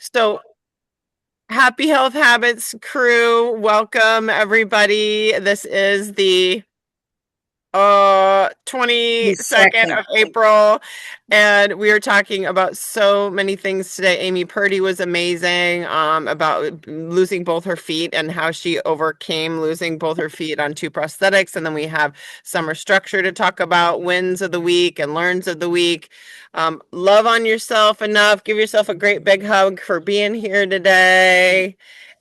So, Happy Health Habits crew, welcome everybody. This is the 22nd of Second. April, and we are talking about so many things today. Amy Purdy was amazing, about losing both her feet and how she overcame losing both her feet on two prosthetics. And then we have Summer Structure to talk about wins of the week and learns of the week. Love on yourself enough. Give yourself a great big hug for being here today.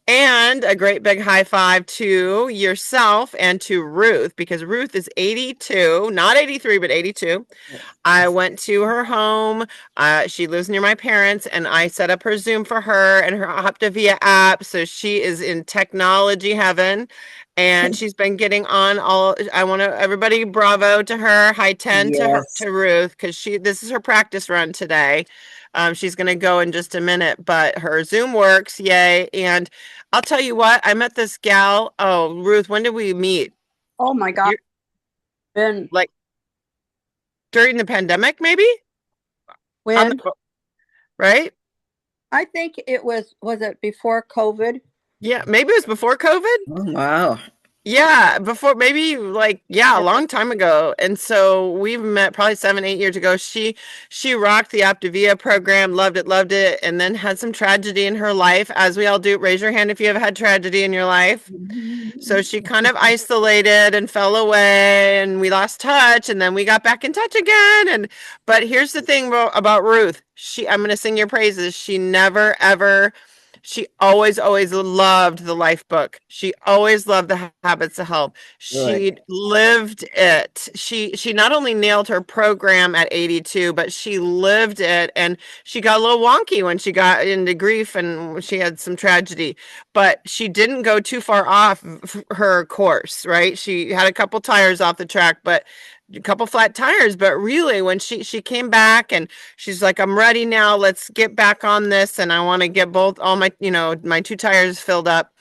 And a great big high five to yourself and to Ruth, because Ruth is 82, not 83, but 82. I went to her home. She lives near my parents, and I set up her Zoom for her and her Optavia app. So she is in technology heaven, and she's been getting on all. I want to everybody bravo to her, high 10 to her, Yes. to Ruth, because this is her practice run today. She's going to go in just a minute, but her Zoom works, yay! And I'll tell you what, I met this gal. Oh, Ruth, when did we meet? Oh my God. You're Been like during the pandemic, maybe? On when the right? I think was it before COVID? Yeah, maybe it was before COVID. Oh, wow. Yeah, before maybe a long time ago. And so we've met probably 7, 8 years ago. She rocked the Optavia program, loved it, and then had some tragedy in her life, as we all do. Raise your hand if you have had tragedy in your life. So she kind of isolated and fell away, and we lost touch, and then we got back in touch again. But here's the thing about Ruth. I'm going to sing your praises. She always loved the life book. She always loved the habits of health. Good. She lived it. She not only nailed her program at 82, but she lived it. And she got a little wonky when she got into grief and she had some tragedy, but she didn't go too far off her course, right? She had a couple tires off the track, but a couple flat tires, but really when she came back and she's like, I'm ready now, let's get back on this, and I want to get all my my two tires filled up.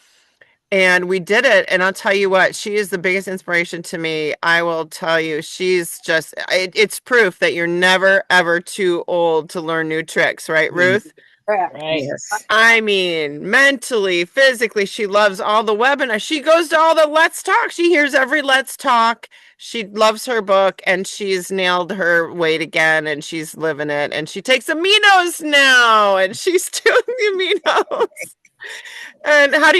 And we did it, and I'll tell you what, she is the biggest inspiration to me. I will tell you, it's proof that you're never ever too old to learn new tricks, right, Ruth? Correct. Right. Yes. I mean, mentally, physically, she loves all the webinars. She goes to all the Let's Talk. She hears every Let's Talk. She loves her book, and she's nailed her weight again, and she's living it. And she takes aminos now, and she's doing the aminos. And what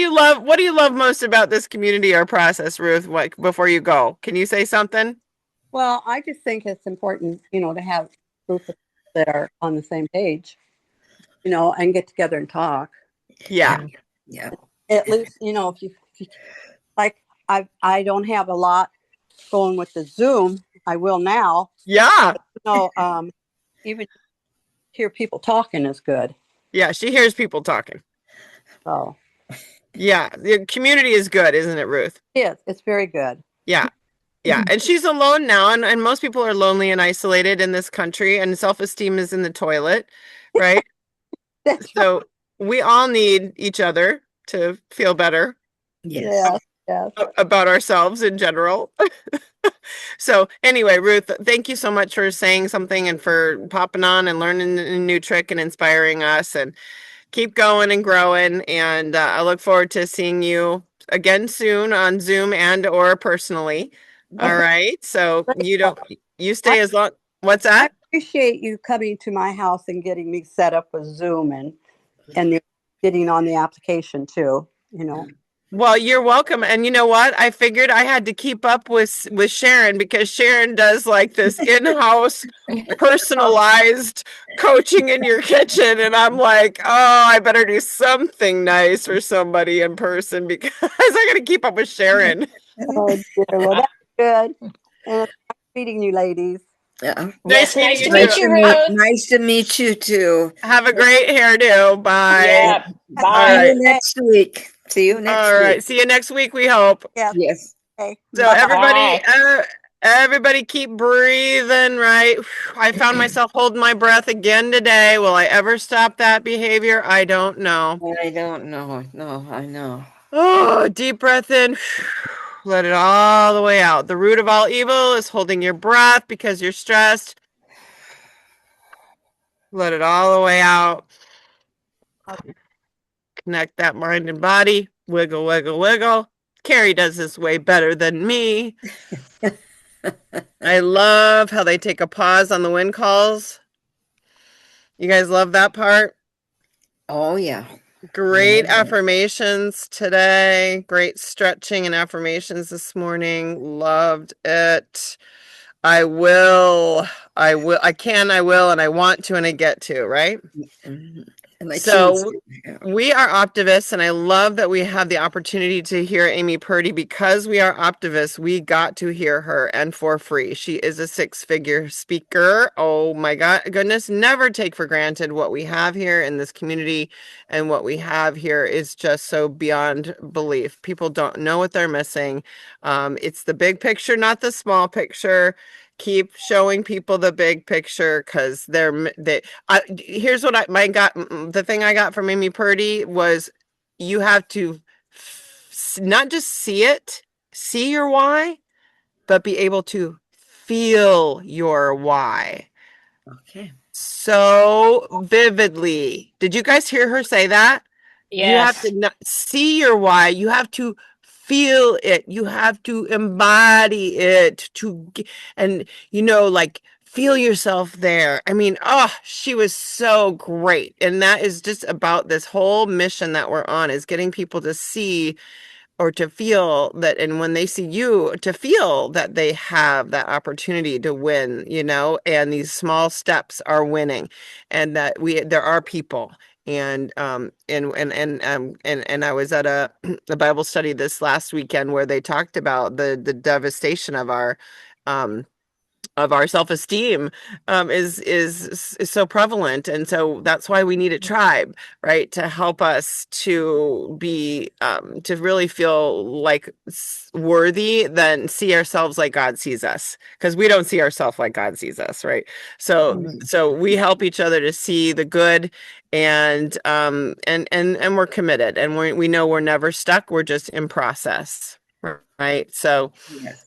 do you love most about this community or process, Ruth? What, before you go, can you say something? Well, I just think it's important, to have a group of people that are on the same page, and get together and talk. Yeah. Yeah. At least, if you like, I don't have a lot going with the Zoom. I will now. Yeah. Even hear people talking is good. Yeah. She hears people talking. So Yeah. The community is good, isn't it, Ruth? it's very good. Yeah. Yeah. And she's alone now. And most people are lonely and isolated in this country, and self-esteem is in the toilet, right? So we all need each other to feel better Yes. Yes. about ourselves in general. So anyway, Ruth, thank you so much for saying something and for popping on and learning a new trick and inspiring us, and keep going and growing. And I look forward to seeing you again soon on Zoom and or personally. All right. So you stay as long. What's I that? appreciate you coming to my house and getting me set up with Zoom and getting on the application too. Well, you're welcome. And you know what? I figured I had to keep up with Sharon, because Sharon does like this in-house personalized coaching in your kitchen, and I'm like, oh, I better do something nice for somebody in person, because I got to keep up with Sharon. Oh dear, well that's good. And it's nice meeting you, ladies. Yeah. Nice Yes, meeting nice to you meet too. you, Ruth. Nice to meet you too. Have a great hairdo. Bye. Yeah. All Bye. See right. you next week. See you next All right. week. See you next week, we hope. Yes. Yes. Okay. So Bye-bye. everybody keep breathing, right? I found myself holding my breath again today. Will I ever stop that behavior? I don't know. I don't know. No, I know. Oh, deep breath in. Let it all the way out. The root of all evil is holding your breath because you're stressed. Let it all the way out. Connect that mind and body. Wiggle, wiggle, wiggle. Carrie does this way better than me. I love how they take a pause on the wind calls. You guys love that part? Oh, yeah. Great love that. affirmations today. Great stretching and affirmations this morning. Loved it. I will, I can, I will, and I want to, and I get to, right? Mhm. And I choose So to. Yeah. we are optimists, and I love that we have the opportunity to hear Amy Purdy. Because we are optimists, we got to hear her, and for free. She is a six-figure speaker. Oh my goodness, never take for granted what we have here in this community, and what we have here is just so beyond belief. People don't know what they're missing. It's the big picture, not the small picture. Keep showing people the big picture, because here's what the thing I got from Amy Purdy was, you have to not just see your why, but be able to feel your why Okay. so vividly. Did you guys hear her say that? You have to Yes. not see your why. You have to feel it. You have to embody it and like feel yourself there. I mean, oh, she was so great. And that is just about this whole mission that we're on, is getting people to see or to feel that, and when they see you, to feel that they have that opportunity to win, and these small steps are winning, and that there are people. And I was at a Bible study this last weekend where they talked about the devastation um of our self-esteem, is so prevalent. And so that's why we need a tribe, right, to help us to be to really feel like worthy, then see ourselves like God sees us, because we don't see ourselves like God sees us, right? So we help each other to see the good, and we're committed, and we know we're never stuck, we're just in process, right? So Yes.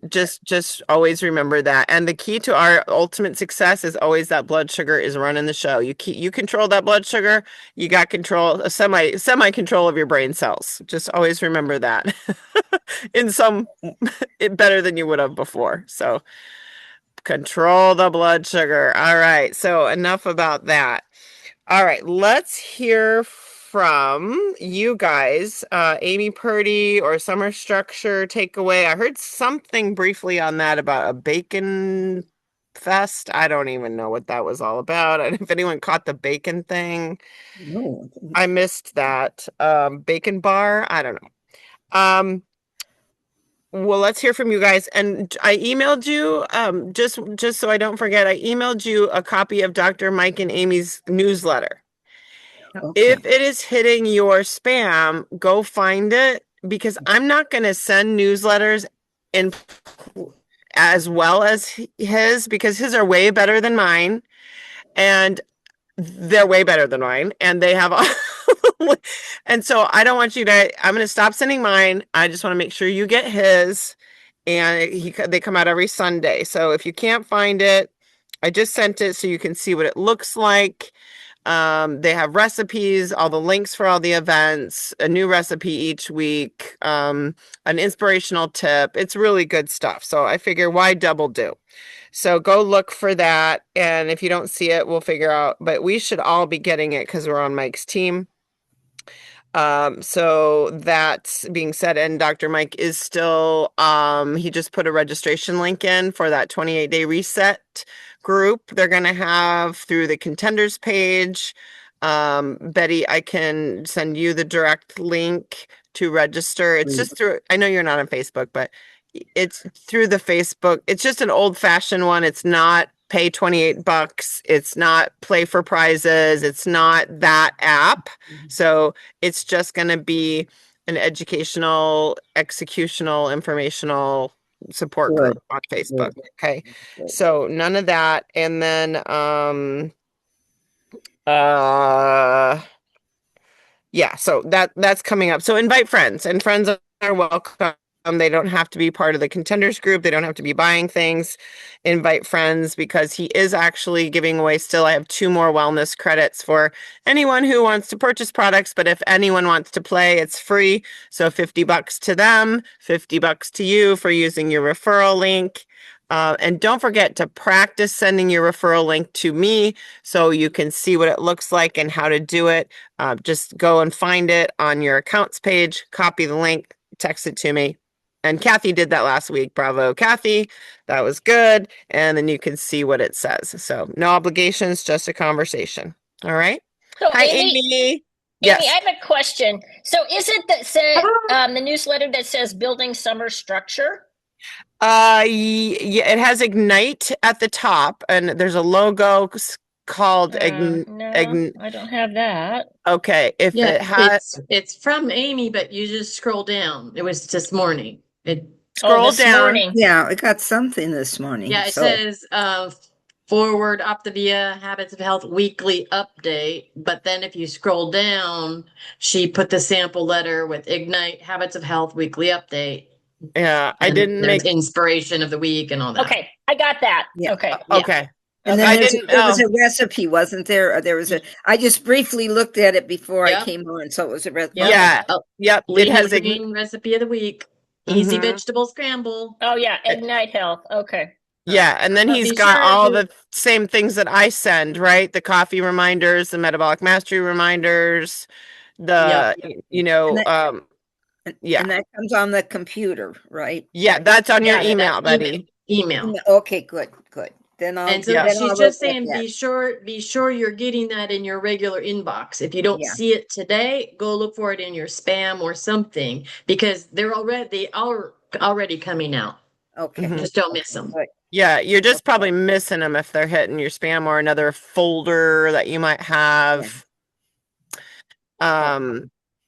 just always remember that. And the key to our ultimate success is always that blood sugar is running the show. You control that blood sugar, you got control, a semi control of your brain cells. Just always remember that. In some better than you would have before. So control the blood sugar. All right. So enough about that. All right, let's hear from you guys. Amy Purdy or summer structure takeaway. I heard something briefly on that about a bacon fest. I don't even know what that was all about. And if anyone caught the bacon thing, No. I missed that. Bacon bar, I don't know. Well, let's hear from you guys. And I emailed you, just so I don't forget, I emailed you a copy of Dr. Mike and Amy's newsletter. Okay. If it is hitting your spam, go find it, because I'm not going to send newsletters in as well as his, because his are way better than mine, and they're way better than mine, and they have and so I don't want you to, I'm going to stop sending mine. I just want to make sure you get his, and they come out every Sunday. So if you can't find it, I just sent it so you can see what it looks like. They have recipes, all the links for all the events, a new recipe each week, an inspirational tip. It's really good stuff. So I figure, why double do? So go look for that. And if you don't see it, we'll figure out. But we should all be getting it because we're on Mike's team. So that being said, and Dr. Mike is still, he just put a registration link in for that 28-day reset group they're going to have through the contenders page. Betty, I can send you the direct link to register. It's just through, I know you're not on Facebook, but it's through the Facebook. It's just an old fashioned one. It's not pay $28. It's not play for prizes. It's not that app. So it's just going to be an educational, executional, informational support Good. group on Facebook. Good. Okay. Good. So none of that. And then, yeah, so that's coming up. So invite friends, and friends are welcome. They don't have to be part of the contenders group. They don't have to be buying things. Invite friends because he is actually giving away still. I have 2 more wellness credits for anyone who wants to purchase products. But if anyone wants to play, it's free. So $50 to them, $50 to you for using your referral link. And don't forget to practice sending your referral link to me so you can see what it looks like and how to do it. Just go and find it on your accounts page, copy the link, text it to me. And Kathy did that last week. Bravo, Kathy. That was good. And then you can see what it says. So no obligations, just a conversation. All right. So Hi, Amy. Amy. Yes. Amy, I have a question. So is it that said the newsletter that says building summer structure? Yeah, it has Ignite at the top, and there's a logo called No, I don't have that. Okay, if Yeah, it has it's from Amy, but you just scroll down. It was this morning. scroll this down. morning. Yeah, I got something this morning. Yeah, it so. says forward Optavia Habits of Health weekly update. But then if you scroll down, she put the sample letter with Ignite Habits of Health weekly update. Yeah, I And didn't there's make inspiration of the week and all that. Okay, I got that. Yeah. Okay. Okay. And then I there didn't was know. a recipe, wasn't there? Or there was a. I just briefly looked at it before I Yep. came on, so it was a recipe. Yep. Yeah. Oh, Yep. It lean has green recipe of the week. Easy Mhm. vegetable scramble. Oh yeah, Ignite Health. Okay. Yeah, and then But he's be got sure all to- the same things that I send, right? The coffee reminders, the metabolic mastery reminders, the you know, And that- yeah. And that comes on the computer, right? Yeah, that's on your Yeah, email, that's buddy. Email. Okay, good. Then I'll. And so Yeah. then she's I'll just look at saying, that. be sure you're getting that in your regular inbox. If you don't Yeah. see it today, go look for it in your spam or something because they are already coming out. Okay. Mhm. Just don't miss them. Good. Yeah, you're just probably missing them if they're hitting your spam or another folder that you might have.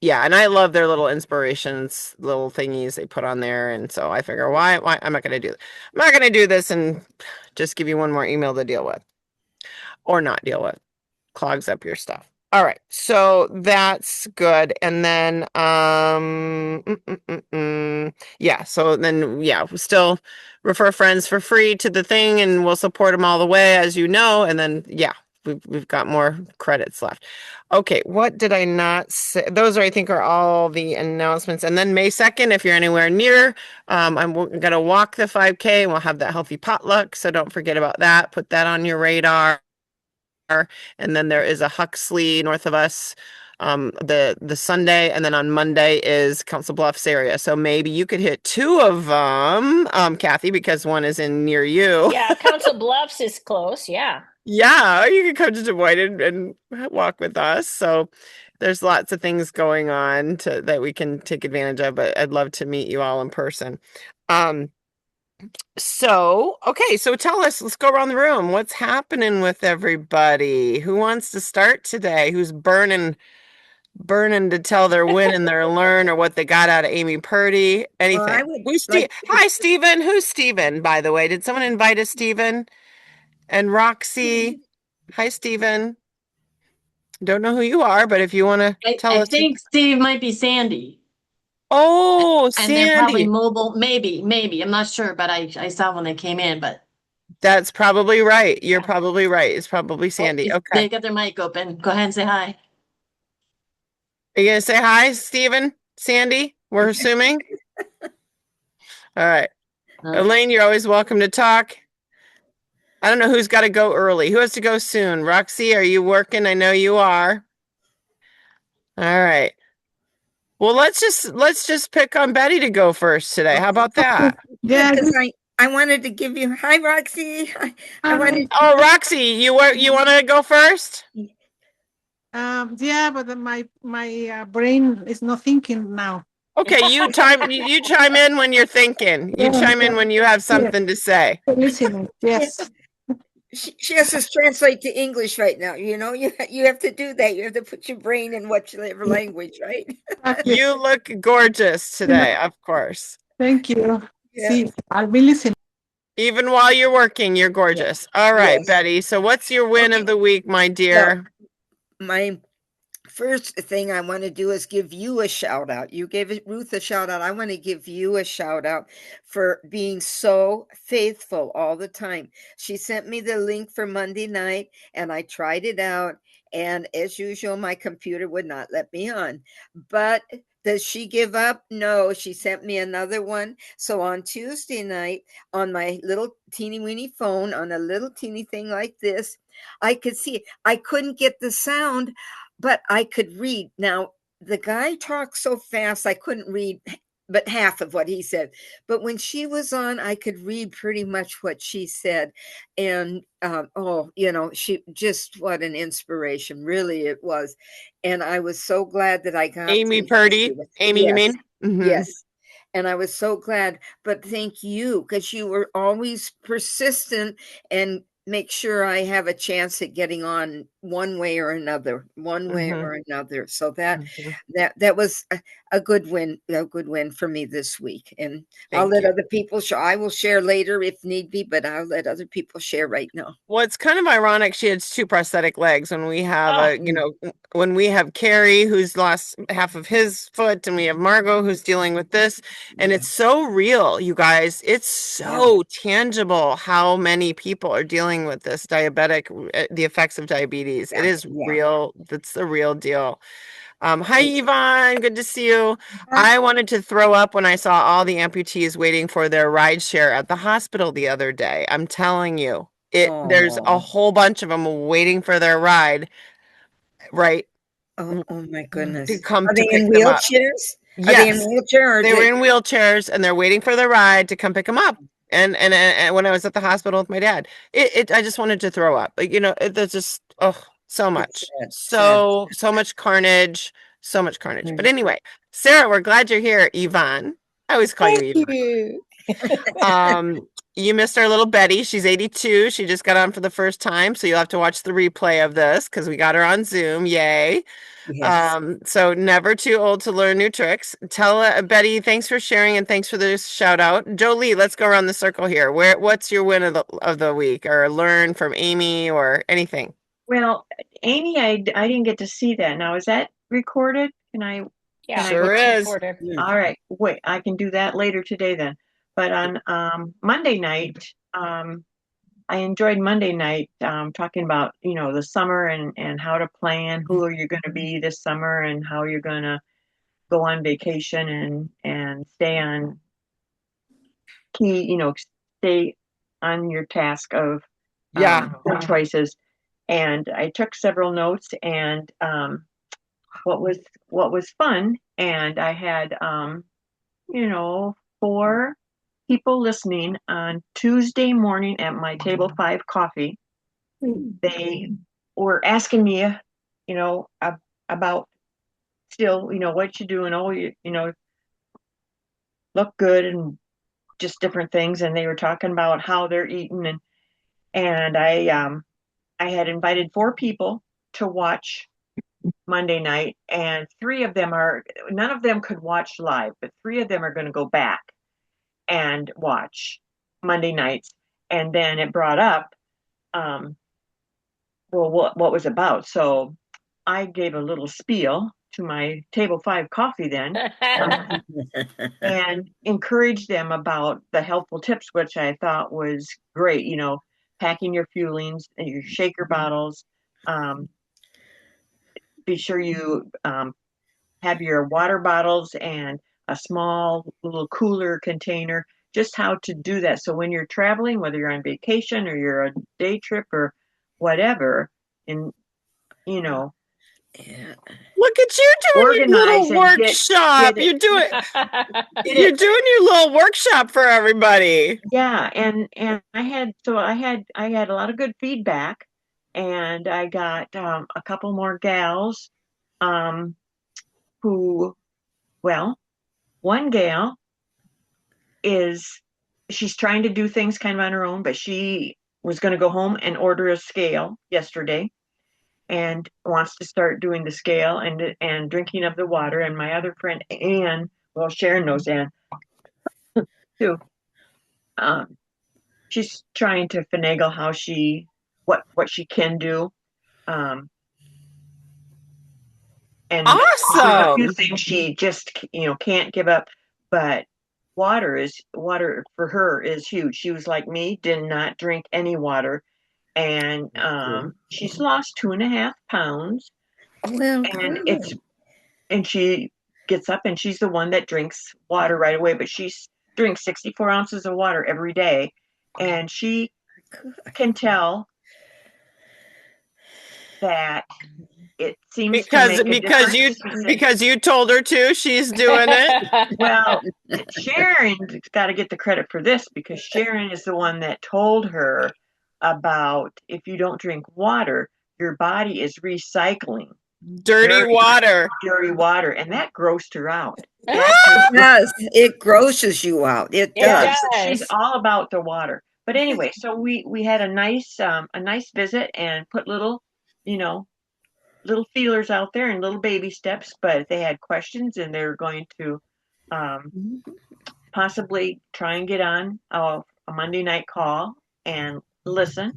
Yeah, and I love their little inspirations, little thingies they put on there, and so I figure why I'm not gonna do I'm not gonna do this and just give you one more email to deal with. Or not deal with. Clogs up your stuff. All right, so that's good. And then yeah, so then yeah, we still refer friends for free to the thing and we'll support them all the way, as you know, and then yeah, we've got more credits left. Okay, what did I not say? Those are, I think, are all the announcements. And then May 2nd, if you're anywhere near, I'm gonna walk the 5K and we'll have that healthy potluck. So don't forget about that. Put that on your radar. And then there is a Huxley north of us the Sunday, and then on Monday is Council Bluffs area. So maybe you could hit 2 of them, Kathy, because one is in near you. Yeah, Council Bluffs is close. Yeah. Yeah, you can come to Des Moines and walk with us. So there's lots of things going on that we can take advantage of, but I'd love to meet you all in person. So, okay, so tell us, let's go around the room. What's happening with everybody? Who wants to start today? Who's burning to tell their win and their learn or what they got out of Amy Purdy? Anything. I would Who's like to- Hi, Stephen. Who's Stephen, by the way? Did someone invite us, Stephen? And Roxy. Hi, Stephen. Don't know who you are, but if you want to tell I us. think Steve might be Sandy. Oh, And Sandy. they're probably mobile. Maybe. I'm not sure, but I saw when they came in, but That's probably right. You're probably right. It's probably Sandy. Okay. They got their mic open. Go ahead and say hi. Are you gonna say hi, Stephen? Sandy? We're assuming. All right. Elaine, you're always welcome to talk. I don't know who's got to go early. Who has to go soon? Roxy, are you working? I know you are. All right. Well, let's just pick on Betty to go first today. How about that? Yeah, because I wanted to give you. Hi, Roxy. I wanted. Oh, Roxy, you want to go first? Yeah, but my brain is not thinking now. Okay, you chime in when you're thinking. You chime in when you have something to say. Listening, yes. She has to translate to English right now. You know, you have to do that. You have to put your brain in whatever language, right? You look gorgeous today, of course. Thank you. Yeah. See, I'll be listening. Even while you're working, you're gorgeous. All right, Yes. Betty. So what's your win of the week, my dear? My First thing I want to do is give you a shout out. You gave Ruth a shout out. I want to give you a shout out for being so faithful all the time. She sent me the link for Monday night and I tried it out. And as usual, my computer would not let me on. But does she give up? No, she sent me another one. So on Tuesday night, on my little teeny weeny phone, on a little teeny thing like this, I could see it. I couldn't get the sound, but I could read. Now, the guy talked so fast, I couldn't read but half of what he said. But when she was on, I could read pretty much what she said. And she just, what an inspiration, really it was. And I was so glad that I got Amy to hear Purdy. you. Amy, you Yes, mean? Mm-hmm. yes. And I was so glad. But thank you, because you were always persistent and make sure I have a chance at getting on one way or another, So Mm-hmm. that was a good win for me this week. And I'll Thank let you. other people share. I will share later if need be, but I'll let other people share right now. Well, it's kind of ironic she has two prosthetic legs when we have Oh. when we have Carrie who's lost half of his foot and we have Margot who's dealing with this. And it's so real, you guys. It's so tangible how many people are dealing with this the effects of diabetes. It is Yeah. real. That's the real deal. Hi, Yvonne. Good to see you. I wanted to throw up when I saw all the amputees waiting for their ride share at the hospital the other day. I'm telling you, there's a Oh, whole bunch of them waiting for their ride, right, oh my to goodness. come Are to they in pick them up. wheelchairs? Are they in Yes, wheelchair or they were in wheelchairs and they're waiting for the ride to come pick them up. And when I was at the hospital with my dad, I just wanted to throw up. Like, there's just so it's much, sad. so much carnage, so much carnage. But Mm. anyway, Sarah, we're glad you're here. Yvonne, I always call you Thank Yvonne. you. You missed our little Betty. She's 82. She just got on for the first time, so you'll have to watch the replay of this because we got her on Zoom. Yay. Yes. So never too old to learn new tricks. Tell Betty, thanks for sharing and thanks for this shout out. Jolie, let's go around the circle here. What's your win of the week or learn from Amy or anything? Well, Amy, I didn't get to see that. Now, is that recorded? Yeah, Sure it's is. recorded. All right. Wait, I can do that later today then. But on Monday night, I enjoyed Monday night talking about, the summer and how to plan, who are you going to be this summer and how you're going to go on vacation and stay on key, stay on your task of Yeah. good choices. And I took several notes and what was fun, and I had 4 people listening on Tuesday morning at my table 5 coffee. They were asking me, about still, what you doing, oh, look good and just different things, and they were talking about how they're eating, and I had invited 4 people to watch Monday night, and none of them could watch live, but 3 of them are going to go back and watch Monday nights. And then it brought up, what was about. So I gave a little spiel to my table 5 coffee then and encouraged them about the helpful tips, which I thought was great. Packing your fuelings, your shaker bottles. Be sure you have your water bottles and a small little cooler container, just how to do that. So when you're traveling, whether you're on vacation or you're a day trip or whatever, and Yeah. Look at you doing your organize little and workshop. get it, get You're it. doing your little workshop for everybody. Yeah, and I had a lot of good feedback, and I got a couple more gals um, who, well, one gal she's trying to do things kind of on her own, but she was going to go home and order a scale yesterday and wants to start doing the scale and drinking of the water. And my other friend Anne, well, Sharon knows Anne too. She's trying to finagle what she can do. Um, And there's a few Awesome. things she just, can't give up. But water for her is huge. She was like me, did not drink any water. And she's lost 2.5 pounds. Well, And good. she gets up and she's the one that drinks water right away, but she drinks 64 ounces of water every day. And she can tell that it seems to Because make a because you difference. She said, because you told her to, she's doing it. well, Sharon's got to get the credit for this because Sharon is the one that told her about if you don't drink water, your body is recycling Dirty water. dirty water, and that grossed her out. It does. It grosses you out. It It does. She's does. all about the water. But anyway, so we had a nice visit and put little, little feelers out there and little baby steps. But they had questions, and they're going to possibly try and get on a Monday night call and listen.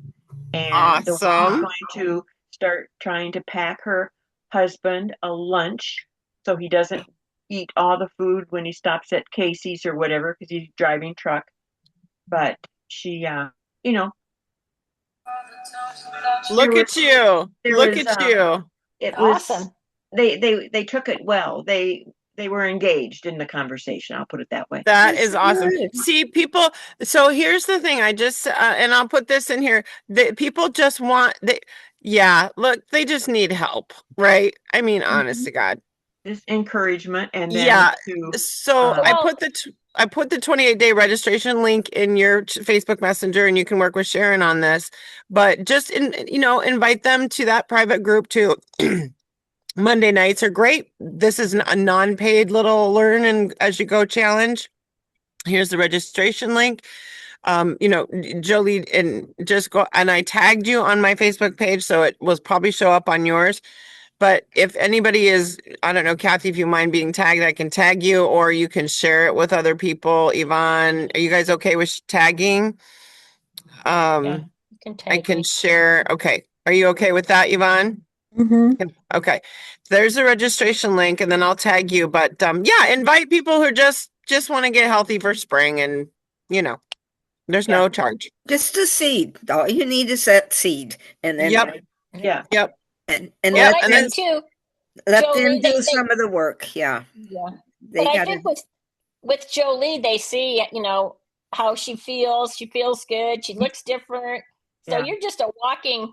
And the woman's Awesome. going to start trying to pack her husband a lunch so he doesn't eat all the food when he stops at Casey's or whatever because he's driving truck. But she, Look at you. there Look was, at you. it was, Awesome. they took it well. They were engaged in the conversation. I'll put it that way. That That's is awesome. good. See, people, so here's the thing. I just and I'll put this in here. People just want yeah, look, they just need help, right? I mean, honest to God. This encouragement, and then Yeah. to So um, I put the 28-day registration link in your Facebook Messenger, and you can work with Sharon on this. But just invite them to that private group too. Monday nights are great. This is a non-paid little learn and as you go challenge. Here's the registration link. Jolie, and just go, and I tagged you on my Facebook page, so it will probably show up on yours. But if anybody is, I don't know, Kathy, if you mind being tagged, I can tag you, or you can share it with other people. Yvonne, are you guys okay with tagging? Yeah, you can I tag can me. share. Okay. Are you okay with that, Yvonne? Okay. There's a registration link, and then I'll tag you. But yeah, invite people who just want to get healthy for spring, and there's no charge. Just a seed. All you need is that seed, and then Yep. yeah. Yep. and Yep, let and them then too. let Jolie, them they do say- some of the work. Yeah, Yeah. they But I got think to. with Jolie, they see, how she feels. She feels good. She looks different. So Yeah. you're just a walking,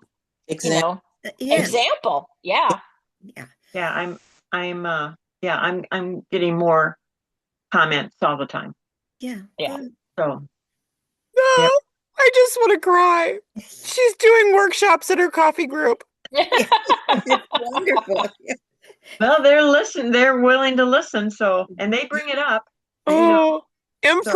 Example. Yes. example. Yeah. Yeah, I'm getting more comments all the time. Yeah. Yeah. good. So no, Yep. I just want to cry. She's doing workshops at her coffee group. It's wonderful. well, they're willing to listen, so and they bring it up. Oh, that's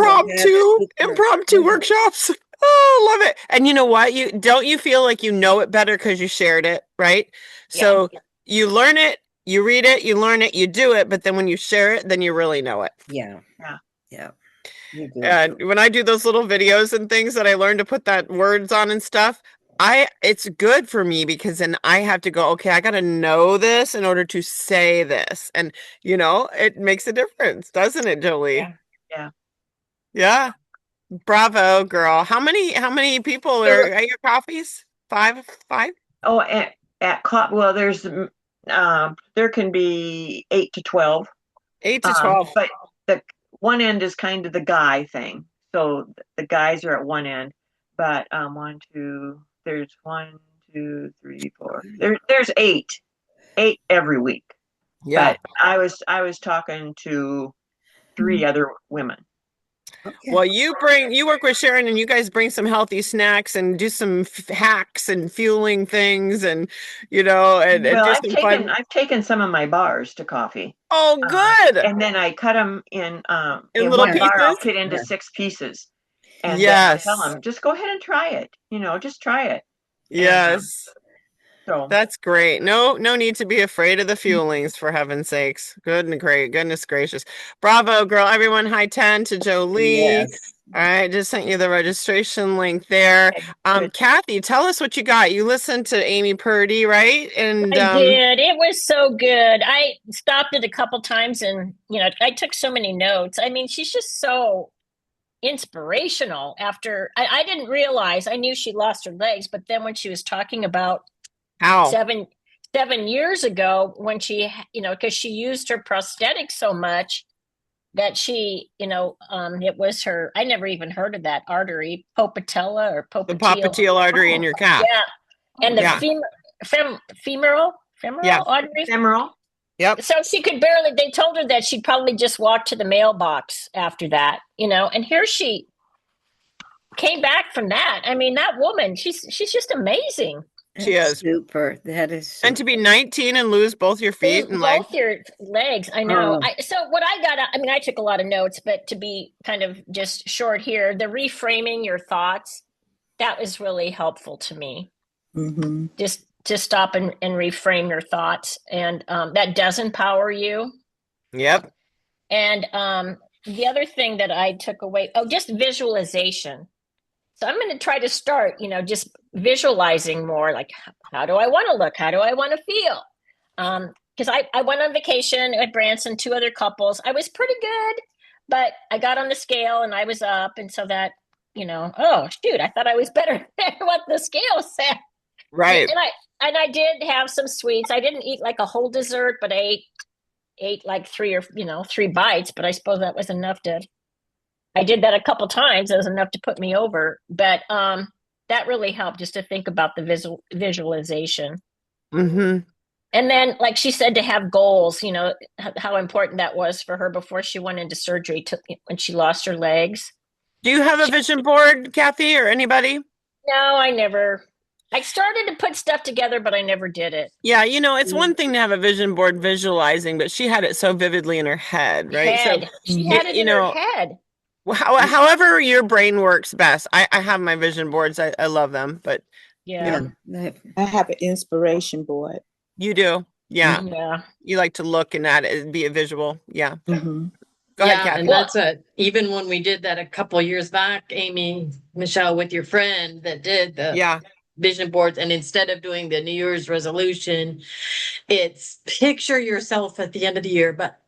impromptu workshops. Oh, love it. And you know what? You feel like you know it better because you shared it, right? So you learn it, you read it, you learn it, you do it, but then when you share it, then you really know it. Yeah. Yeah. Yeah. You do. And when I do those little videos and things that I learned to put that words on and stuff, it's good for me because then I have to go, okay, I got to know this in order to say this. And it makes a difference, doesn't it, Jolie? Yeah. Yeah. Bravo, girl. How many people are at your coffees? Five? Oh, well, there can be 8 to 12. 8 to 12. But the one end is kind of the guy thing. So the guys are at one end. But there's 1, 2, 3, 4. There's 8. 8 every week. Yeah. But I was talking to 3 other women. Okay. Well, you work with Sharon and you guys bring some healthy snacks and do some hacks and fueling things and and Well, do some fun. I've taken some of my bars to coffee. Oh, good. And then I cut them in little one bar. I'll pieces? fit into 6 pieces. And Yes. then I tell them, just go ahead and try it. Just try it. Yes. So That's great. No need to be afraid of the fuelings, for heaven's sakes. Good and great. Goodness gracious. Bravo, girl. Everyone, high 10 to Jolie. Yes. All right, just sent you the registration link there. Okay, good. Kathy, tell us what you got. You listened to Amy Purdy, right? And I did. It was so good. I stopped it a couple times and, I took so many notes. I mean, she's just so inspirational after I didn't realize I knew she lost her legs, but then when she was talking about how? 7 years ago when she, because she used her prosthetic so much that she, it was her, I never even heard of that artery, popliteal or The popliteal. popliteal artery in your calf. Yeah. And the Yeah. femoral Yeah. artery. Femoral. Yep. So she could barely, they told her that she'd probably just walk to the mailbox after that, and here she came back from that. I mean, that woman, she's just amazing. She is. Super. That is super. And to be 19 and lose both your feet Lose and legs. both your legs. I know. Oh. So what I got, I mean, I took a lot of notes, but to be kind of just short here, the reframing your thoughts, that was really helpful to me. Mm-hmm. Just to stop and reframe your thoughts. And that does empower you. Yep. And the other thing that I took away, just visualization. So I'm going to try to start, just visualizing more, like, how do I want to look? How do I want to feel? Because I went on vacation at Branson, 2 other couples. I was pretty good, but I got on the scale and I was up. And so that, oh, shoot, I thought I was better than what the scale said. Right. And I did have some sweets. I didn't eat like a whole dessert, but I ate like 3 bites, but I suppose that was enough I did that a couple times. It was enough to put me over, but that really helped just to think about the visualization. Mm-hmm. And then, like she said, to have goals, how important that was for her before she went into surgery when she lost her legs. Do you have a vision board, Kathy, or anybody? No, I never. I started to put stuff together, but I never did it. Yeah, it's one thing to have a vision board visualizing, but she had it so vividly in her head, right? So she had it in her head. However your brain works best. I have my vision boards. I love them, but yeah. I have an inspiration board. You do? Yeah. Yeah. You like to look and at it, be a visual. Yeah. Mm-hmm. Go ahead, Kathy. And that's even when we did that a couple of years back, Amy, Michelle, with your friend that did the vision boards, and instead of doing the New Year's resolution, it's picture yourself at the end of the year, but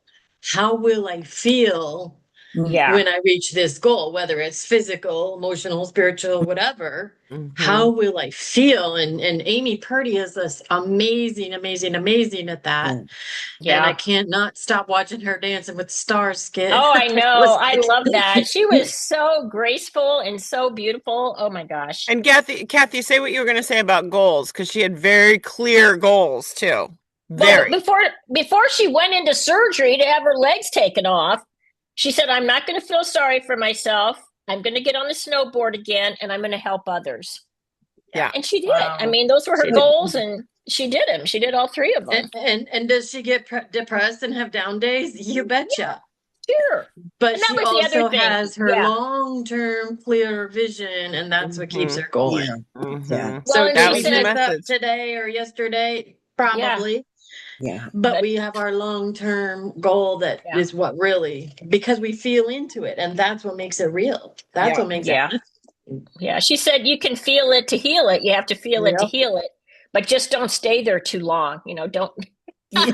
how will I feel when I reach this goal, whether it's physical, emotional, spiritual, whatever? How will I feel? And Amy Purdy is this amazing at that. Yeah. And I can't not stop watching her Dancing with the Stars skit. Oh, I know. I love that. She was so graceful and so beautiful. Oh my gosh. And Kathy, say what you were going to say about goals, because she had very clear goals too. Very. Well, before she went into surgery to have her legs taken off, she said, I'm not going to feel sorry for myself. I'm going to get on the snowboard again, and I'm going to help others. Yeah. And she did. Wow. I mean, those were her goals, and she did them. She did all 3 of them. And does she get depressed and have down days? You betcha. Sure. But she also has her long-term clear vision, and that's what keeps her going. Yeah. So that was the message. Today or yesterday, probably. Yeah. But we have our long-term goal that is what really, because we feel into it, and that's what makes it real. That's what makes it. Yeah. She said you can feel it to heal it. You have to feel it to heal it, but just don't stay there too long. Don't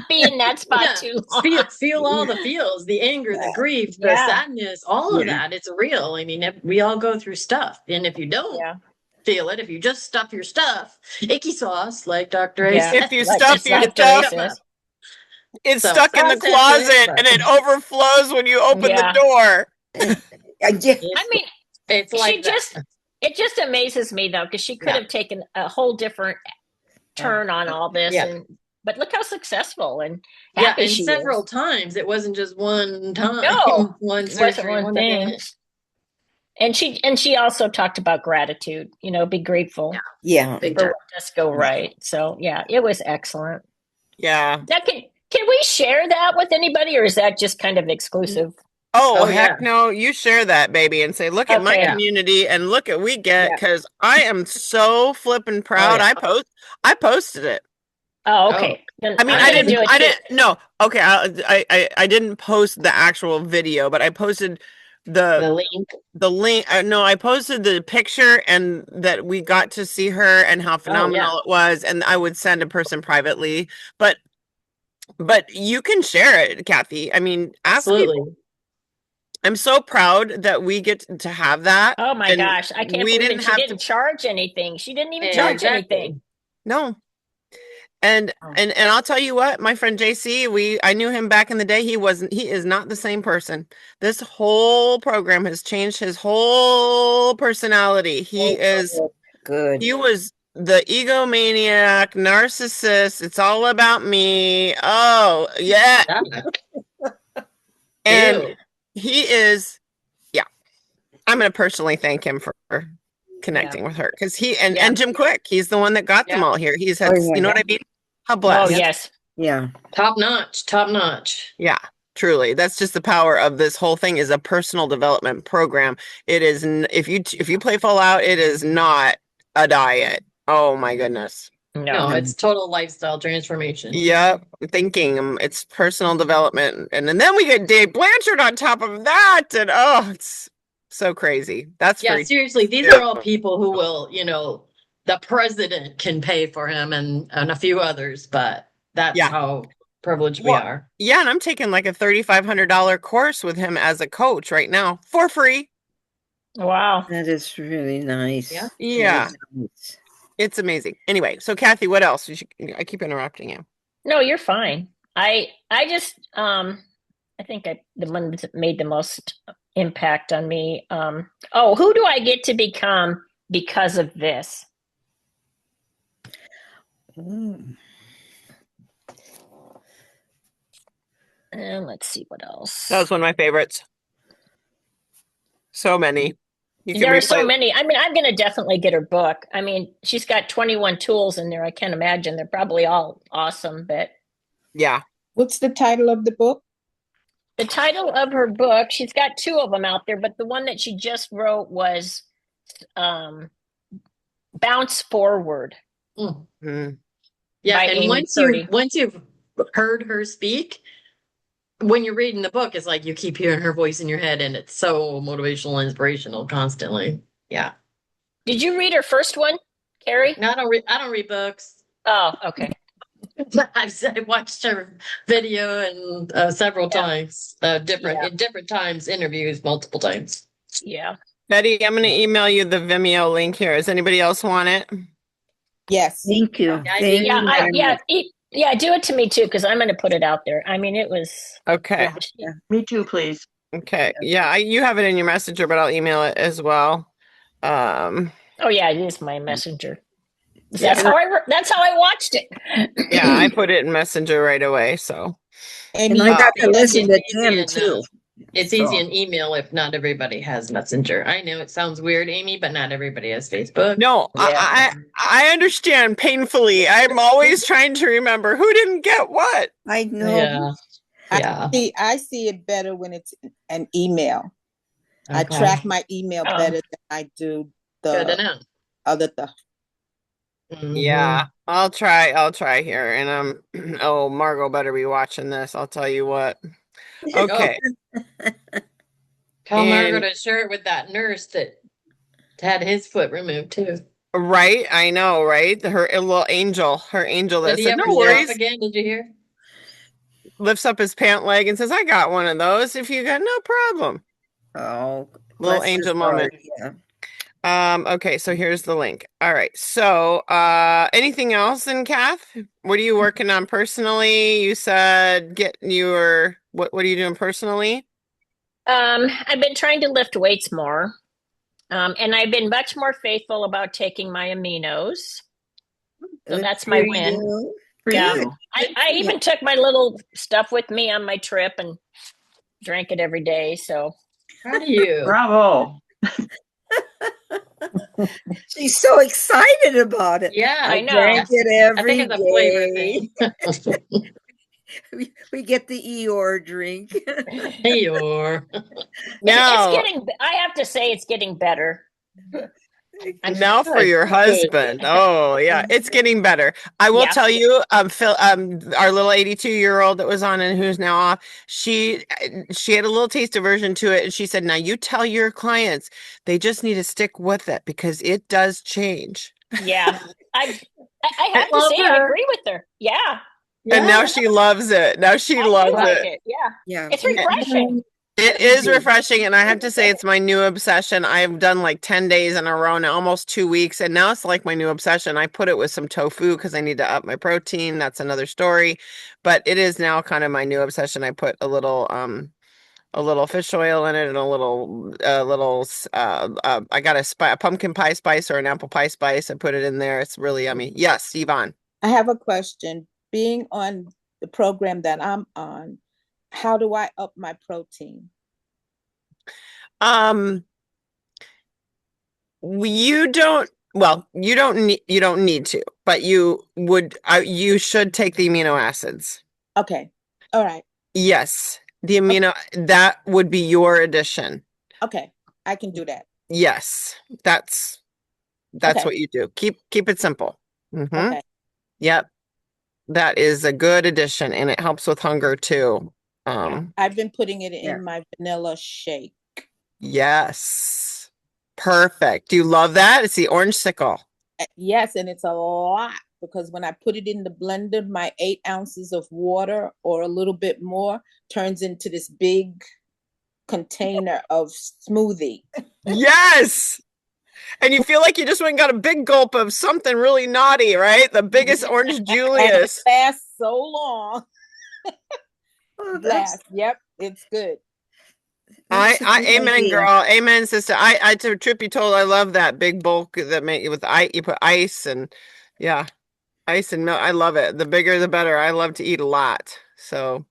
be in that spot too long. Feel all the feels, the anger, the grief, the sadness, all of that. It's real. I mean, we all go through stuff, and if you don't feel it, if you just stuff your stuff, icky sauce, like Dr. A said. If you stuff your stuff, it's stuck in the closet and it overflows when you open the door. I mean, it's like it just amazes me though, because she could have taken a whole different turn on all this, but look how successful and happy she several is. times. It wasn't just one time. No, one it wasn't one thing. And she also talked about gratitude. Be grateful. Yeah. For what does go right. So it was excellent. Yeah. Can we share that with anybody, or is that just kind of exclusive? Oh heck no, you share that, baby, and say, look at my community and look at we get, because I am so flippin' proud. I posted it. Oh, okay. I mean, I didn't. No, okay. I didn't post the actual video, but I posted the link. The link. No, I posted the picture and that we got to see her and how phenomenal it was, and I would send a person privately, but you can share it, Kathy. I mean, ask people. I'm so proud that we get to have that. Oh my gosh, I can't believe it. She have didn't charge anything. She didn't even charge anything. No. And I'll tell you what, my friend JC, I knew him back in the day. He is not the same person. This whole program has changed his whole personality. He is good. He was the egomaniac, narcissist. It's all about me. Oh, yeah. And he is, yeah. I'm going to personally thank him for connecting with her, because and Jim Quick, he's the one that got them all here. He's had, you know what I mean? How blessed. Oh, yes. Yeah. Top notch. Yeah, truly. That's just the power of this whole thing, is a personal development program. It is, if you play Fallout, it is not a diet. Oh my goodness. No, it's total lifestyle transformation. Yep. Thinking, it's personal development. And then we get Dave Blanchard on top of that. And it's so crazy. That's seriously. These are all people who will, the president can pay for him and a few others, but that's how privileged we are. Yeah. And I'm taking like a $3,500 course with him as a coach right now for free. Wow. That is really nice. Yeah. Nice. It's amazing. Anyway, so Kathy, what else? I keep interrupting you. No, you're fine. I just, I think the one that made the most impact on me. Who do I get to become because of this? And let's see what else. That was one of my favorites. So many. There are so many. I mean, I'm going to definitely get her book. I mean, she's got 21 tools in there. I can't imagine. They're probably all awesome, but. Yeah. What's the title of the book? The title of her book, she's got 2 of them out there, but the one that she just wrote was Bounce Forward. Mm-hmm. Yeah, and once you've heard her speak, when you're reading the book, it's like you keep hearing her voice in your head, and it's so motivational, inspirational, constantly. Yeah. Did you read her first one, Carrie? No, I don't read books. Oh, okay. I've watched her video and several times, in different times, interviews multiple times. Yeah. Betty, I'm going to email you the Vimeo link here. Does anybody else want it? Yes. Thank you. Yeah, do it to me too, because I'm going to put it out there. I mean, it was okay. Yeah. Me too, please. Okay. Yeah, you have it in your messenger, but I'll email it as well. Oh yeah, it is my messenger. That's how I watched it. Yeah, I put it in messenger right away. So, and I got to listen to Jim too. It's easy in email if not everybody has Messenger. I know it sounds weird, Amy, but not everybody has Facebook. No, I understand painfully. I'm always trying to remember who didn't get what. I know. Yeah. I see it better when it's an email. Okay. I track my email better than I do the other stuff. Mm-hmm. Yeah, I'll try here. And Margot better be watching this. I'll tell you what. Okay. Tell Margot to share it with that nurse that had his foot removed too. Right, I know, right? Her little angel, that said, "No worries." Again, did you hear? Lifts up his pant leg and says, "I got one of those. If you got no problem." Oh, little angel moment. Yeah. Okay, so here's the link. All right. So, anything else then, Kath? What are you working on personally? You said what are you doing personally? I've been trying to lift weights more. And I've been much more faithful about taking my aminos. So that's my win. Yeah. I even took my little stuff with me on my trip and drank it every day. So how do you? Bravo. She's so excited about it. Yeah, I know. Drank it every I think it's a flavor thing. We get the Eeyore drink. Eeyore. No. I have to say it's getting better. And now for your husband. Oh, yeah, it's getting better. I will tell you, Phil, our little 82-year-old that was on and who's now off, she had a little taste aversion to it, and she said, "Now you tell your clients they just need to stick with it because it does change." Yeah, I have to say I agree with her. Yeah. And now she loves it. Now she loves like it. Yeah. Yeah. It's refreshing. It is refreshing, and I have to say it's my new obsession. I've done like 10 days in a row now, almost 2 weeks, and now it's like my new obsession. I put it with some tofu because I need to up my protein. That's another story, but it is now kind of my new obsession. I put a little fish oil in it and I got a pumpkin pie spice or an apple pie spice. I put it in there. It's really yummy. Yes, Yvonne. I have a question. Being on the program that I'm on, how do I up my protein? You don't need to, but you should take the amino acids. Okay. All right. Yes. The amino that would be your addition. Okay. I can do that. Yes. That's what you do. Keep it simple. Okay. Yep. That is a good addition, and it helps with hunger too. I've been putting it in my vanilla shake. Yes. Perfect. Do you love that? It's the orange sickle. Yes, and it's a lot because when I put it in the blender, my 8 ounces of water or a little bit more turns into this big container of smoothie. Yes. And you feel like you just went and got a big gulp of something really naughty, right? The biggest orange Julius. And it lasts so long. Yep, it's good. Amen, girl. Amen, sister. I to truth be told, I love that big bulk that you put ice and ice and milk. I love it. The bigger the better. I love to eat a lot. So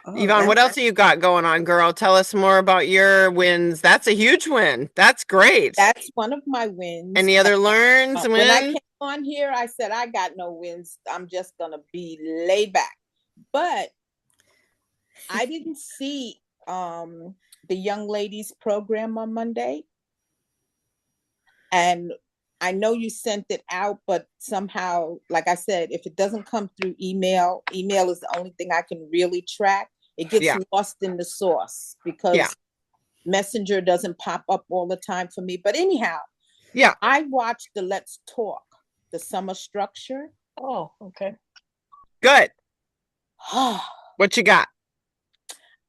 Yvonne, what else have you got going on, girl? Tell us more about your wins. That's a huge win. That's great. That's one of my wins. Any other learns? When I came on here, I said I got no wins. I'm just gonna be laid back. But I didn't see the young ladies program on Monday. And I know you sent it out, but somehow, like I said, if it doesn't come through email is the only thing I can really track. It gets lost in the sauce because Messenger doesn't pop up all the time for me. But anyhow, I watched the Let's Talk, the summer structure. Oh, okay. Good. What you got?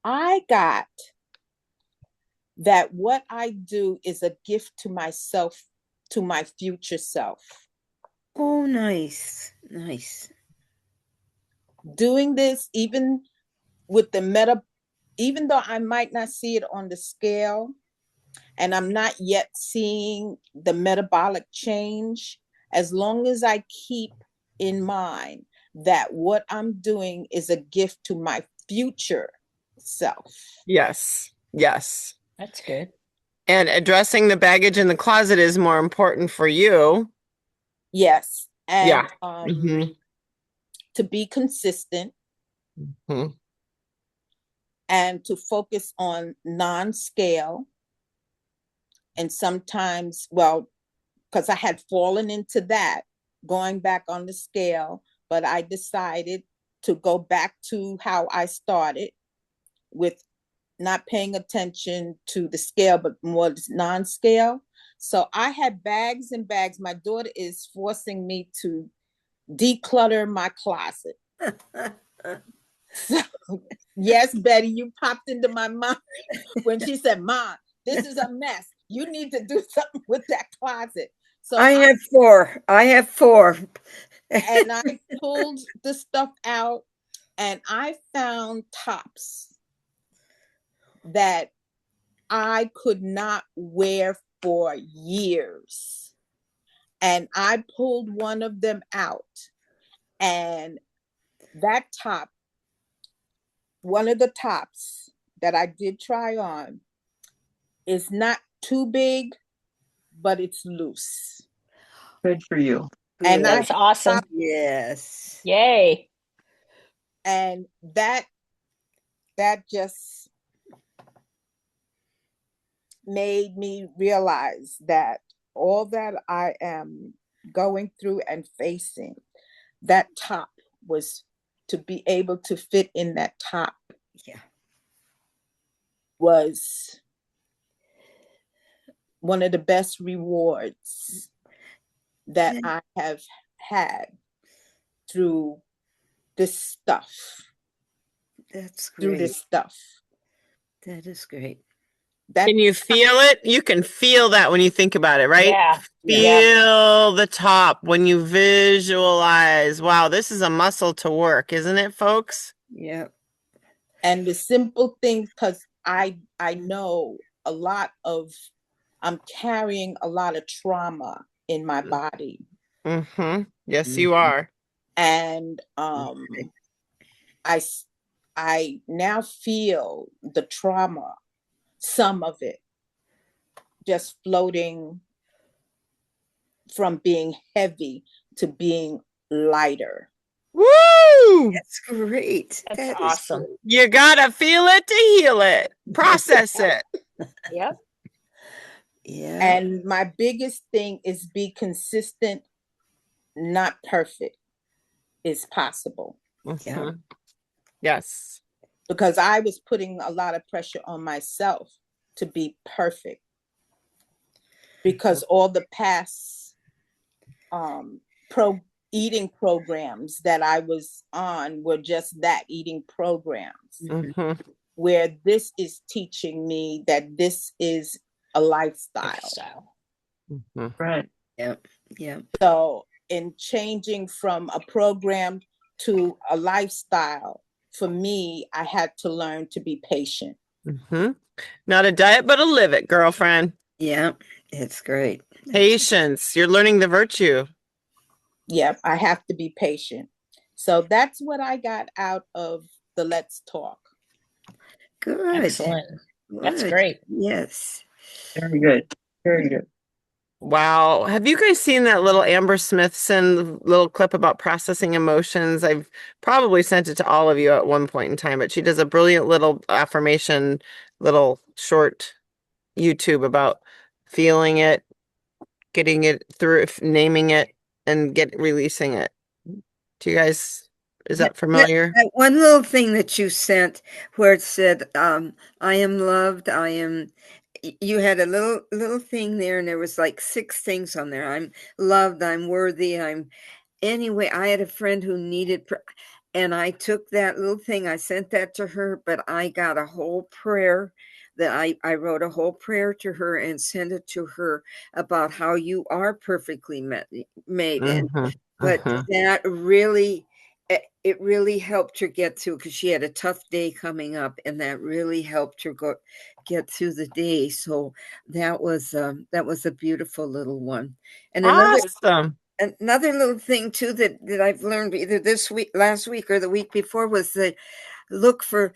I got that what I do is a gift to myself, to my future self. Oh, nice. Nice. Doing this, even with the even though I might not see it on the scale, and I'm not yet seeing the metabolic change, as long as I keep in mind that what I'm doing is a gift to my future self. Yes. Yes. That's good. And addressing the baggage in the closet is more important for you. Yes. And to be consistent and to focus on non-scale. And sometimes, because I had fallen into that, going back on the scale, but I decided to go back to how I started with not paying attention to the scale, but more non-scale. So I had bags and bags. My daughter is forcing me to declutter my closet. So, yes, Betty, you popped into my mind when she said, "Mom, this is a mess. You need to do something with that closet." So I have four. And I pulled the stuff out and I found tops that I could not wear for years. And I pulled one of them out. And that top, one of the tops that I did try on, is not too big, but it's loose. Good for you. And that's awesome. Yes. Yay. And that just made me realize that all that I am going through and facing, that top was to be able to fit in that top. Yeah. Was one of the best rewards that I have had through this stuff. That's great. Through this stuff. That is great. Can you feel it? You can feel that when you think about it, right? Yeah. Feel the top when you visualize. Wow, this is a muscle to work, isn't it, folks? Yeah. And the simple thing, because I know a lot of, I'm carrying a lot of trauma in my body. Mm-hmm. Yes, you are. And I now feel the trauma, some of it, just floating from being heavy to being lighter. Woo! That's great. That's awesome. You gotta feel it to heal it. Process it. Yep. Yeah. And my biggest thing is be consistent, not perfect. Is possible. Yeah. Yes. Because I was putting a lot of pressure on myself to be perfect. Because all the past eating programs that I was on were just that, eating programs. Mm-hmm. Where this is teaching me that this is a lifestyle. Mm-hmm. Right. Yep. Yeah. So in changing from a program to a lifestyle, for me, I had to learn to be patient. Mm-hmm. Not a diet, but a live it, girlfriend. Yeah, it's great. Patience. You're learning the virtue. Yep, I have to be patient. So that's what I got out of the Let's Talk. Good. Excellent. That's Good. great. Yes. Very good. Very good. Wow. Have you guys seen that little Amber Smithson little clip about processing emotions? I've probably sent it to all of you at one point in time, but she does a brilliant little affirmation, little short YouTube about feeling it, getting it through, naming it, and releasing it. Do you guys, is that familiar? That one little thing that you sent where it said, I am loved, you had a little thing there and there was like 6 things on there. I'm loved, I'm worthy, anyway, I had a friend who needed, and I took that little thing, I sent that to her, but I got a whole prayer that I wrote a whole prayer to her and sent it to her about how you are perfectly made. But that really, it really helped her get through, because she had a tough day coming up, and that really helped her get through the day. So that was a beautiful little one. And Awesome. another little thing too that I've learned either last week or the week before, was the look for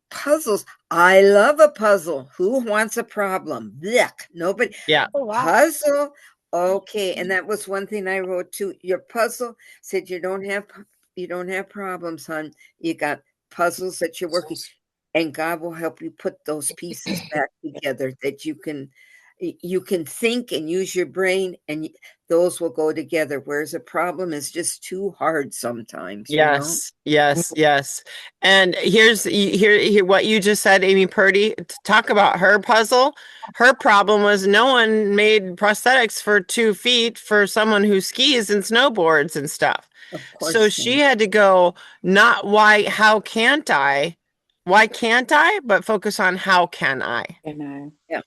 puzzles. I love a puzzle. Who wants a problem? Yuck. Nobody. Yeah. Oh, wow. Puzzle. Okay. And that was one thing I wrote too. Your puzzle said you don't have problems, hon. You got puzzles that you're working, and God will help you put those pieces back together, that you can think and use your brain, and those will go together. Whereas a problem is just too hard sometimes. Yes, yes. And here's here what you just said, Amy Purdy. Talk about her puzzle. Her problem was no one made prosthetics for 2 feet for someone who skis and snowboards and stuff. So she had to go, not how can't I? Why can't I? But focus on how can I? Yeah.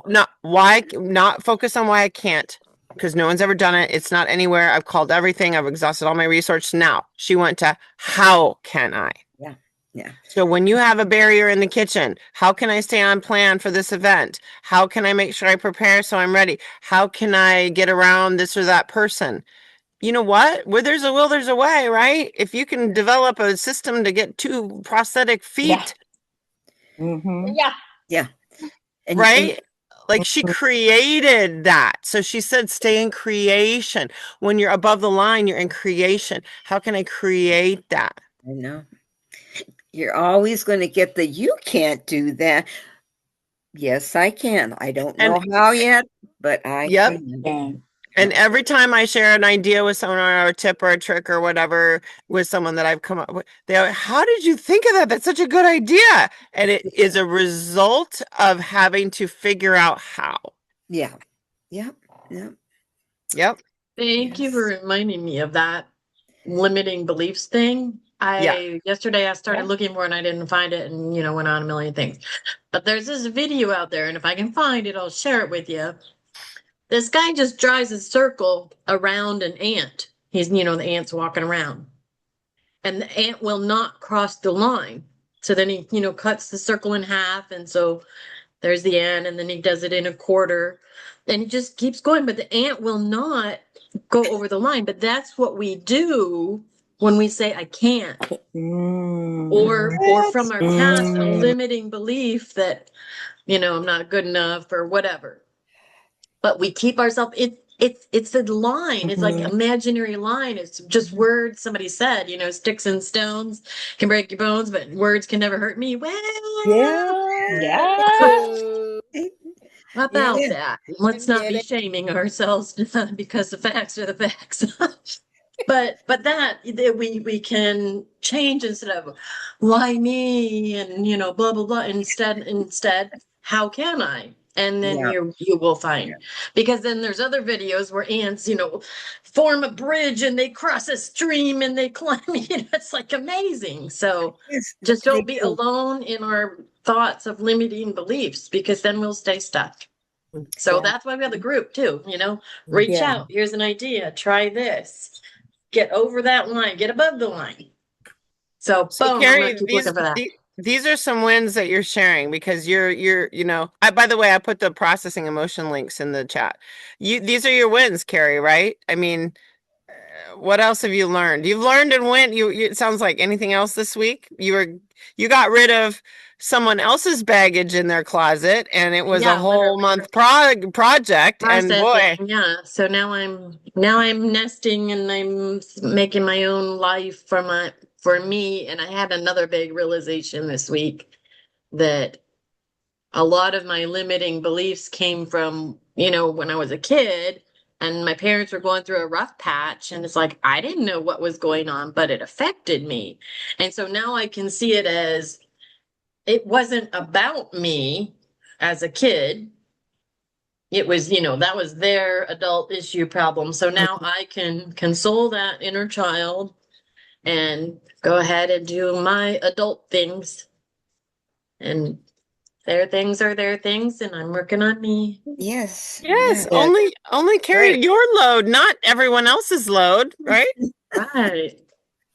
Not focus on why I can't, because no one's ever done it. It's not anywhere. I've called everything. I've exhausted all my research. Now she went to how can I? Yeah. So when you have a barrier in the kitchen, how can I stay on plan for this event? How can I make sure I prepare so I'm ready? How can I get around this or that person? You know what? Where there's a will, there's a way, right? If you can develop a system to get 2 prosthetic feet. Yeah. Right? Like she created that. So she said, stay in creation. When you're above the line, you're in creation. How can I create that? I know. You're always going to get you can't do that. Yes, I can. I don't And know how yet, but I yep. can. And every time I share an idea with someone or a tip or a trick or whatever with someone that I've come up with, they are, how did you think of that? That's such a good idea. And it is a result of having to figure out how. Yeah. Yep. Yep. Yep. Thank you Yes. for reminding me of that limiting beliefs thing. Yesterday I started looking for it and I didn't find it, and went on a million things. But there's this video out there, and if I can find it, I'll share it with you. This guy just drives a circle around an ant. He's, the ant's walking around. And the ant will not cross the line. So then he, cuts the circle in half. And so there's the ant, and then he does it in a quarter. And he just keeps going. But the ant will not go over the line. But that's what we do when we say, I can't. Or from our past, a limiting belief that, I'm not good enough or whatever. But we keep ourselves, it's a line. It's like imaginary line. It's just words somebody said, sticks and stones can break your bones, but words can never hurt me. Well, Yeah. how about that? Let's not be shaming ourselves because the facts are the facts. But that we can change instead of why me and blah blah blah. Instead, how can I? And then you will find, because then there's other videos where ants form a bridge and they cross a stream and they climb. It's like amazing. So just don't be alone in our thoughts of limiting beliefs, because then we'll stay stuck. So that's why we have the group too. Reach out. Here's an idea. Try this. Get over that line. Get above the line. So boom, Carrie, I'm keep looking for that. These are some wins that you're sharing, because you're by the way, I put the processing emotion links in the chat. These are your wins, Carrie, right? I mean, what else have you learned? You've learned and went. It sounds like anything else this week. You got rid of someone else's baggage in their closet, and it was a whole month project. And boy, so now I'm nesting, and I'm making my own life for me. And I had another big realization this week that a lot of my limiting beliefs came from, when I was a kid and my parents were going through a rough patch, and it's like, I didn't know what was going on, but it affected me. And so now I can see it as, it wasn't about me as a kid. It was, that was their adult issue problem. So now I can console that inner child and go ahead and do my adult things. And their things are their things, and I'm working on me. Yes. Only carry your load, not everyone else's load, right? Right.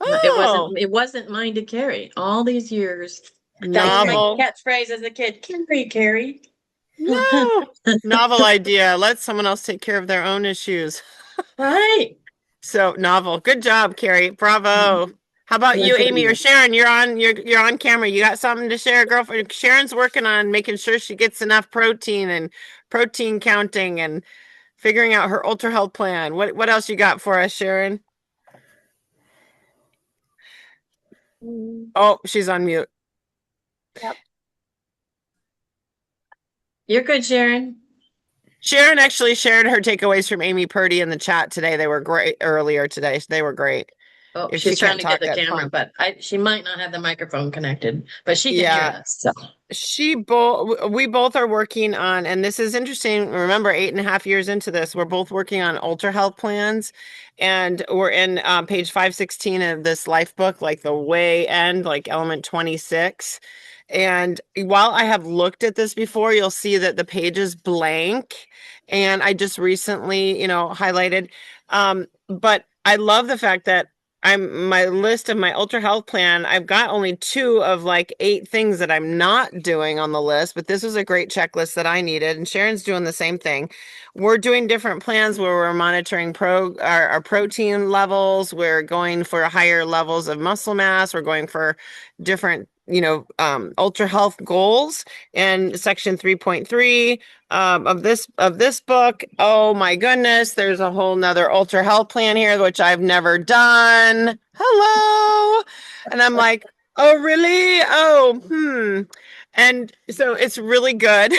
Oh. It wasn't mine to carry all these years. Novel. That was my catchphrase as a kid. Carry. No. Novel idea. Let someone else take care of their own issues. Right. So novel. Good job, Carrie. Bravo. How about you, Amy or Sharon? You're on camera. You got something to share, girlfriend? Sharon's working on making sure she gets enough protein and protein counting and figuring out her ultra health plan. What else you got for us, Sharon? Oh, she's on mute. Yep. You're good, Sharon. Sharon actually shared her takeaways from Amy Purdy in the chat today. They were great earlier today. They were great. Oh, If she's she trying can't to get talk, the camera, but she might not have the microphone connected, but she can hear us. So we both are working on, and this is interesting. Remember, 8.5 years into this, we're both working on ultra health plans, and we're in page 516 of this life book, like the way end, like element 26. And while I have looked at this before, you'll see that the page is blank, and I just recently, highlighted. But I love the fact that my list of my ultra health plan, I've got only 2 of like 8 things that I'm not doing on the list, but this was a great checklist that I needed, and Sharon's doing the same thing. We're doing different plans where we're monitoring our protein levels. We're going for higher levels of muscle mass. We're going for different ultra health goals. And section 3.3 of this book, oh my goodness, there's a whole nother ultra health plan here, which I've never done. Hello. And I'm like, Oh, really? Oh. And so it's really good.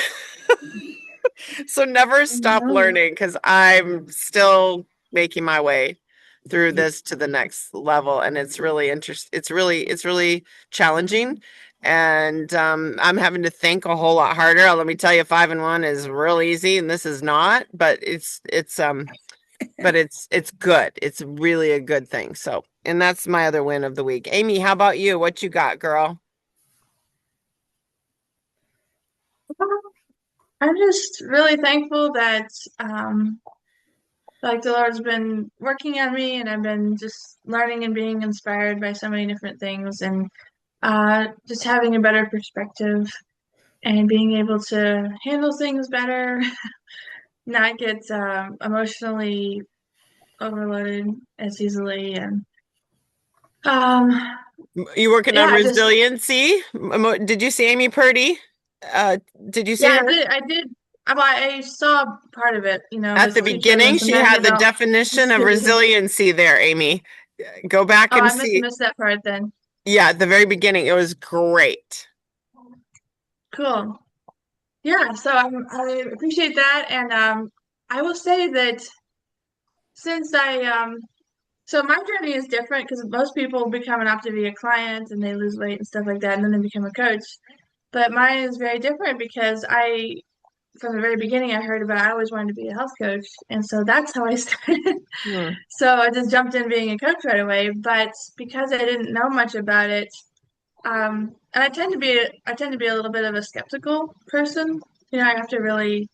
So never stop learning, because I'm still making my way through this to the next level, and it's really it's really challenging, and I'm having to think a whole lot harder. Let me tell you, 5-in-1 is real easy, and this is not, but it's good. It's really a good thing. So, and that's my other win of the week. Amy, how about you? What you got, girl? I'm just really thankful that like the Lord's been working on me, and I've been just learning and being inspired by so many different things, and just having a better perspective and being able to handle things better, not get emotionally overloaded as easily, and um You working on yeah, just resiliency? Did you see Amy Purdy? Uh, did you see yeah, her? I did. I saw part of it, At the with two children. beginning, she Sometimes had the definition of resiliency there, Amy. Go back oh, and I must have see. missed that part then. Yeah, at the very beginning, it was great. Cool. Yeah, so I appreciate that, and I will say that since so my journey is different because most people become an Optavia client and they lose weight and stuff like that, and then they become a coach. But mine is very different because from the very beginning, I heard about I always wanted to be a health coach, and so that's how I started. Hmm. So I just jumped in being a coach right away. But because I didn't know much about it, and I tend to be a little bit of a skeptical person. I have to really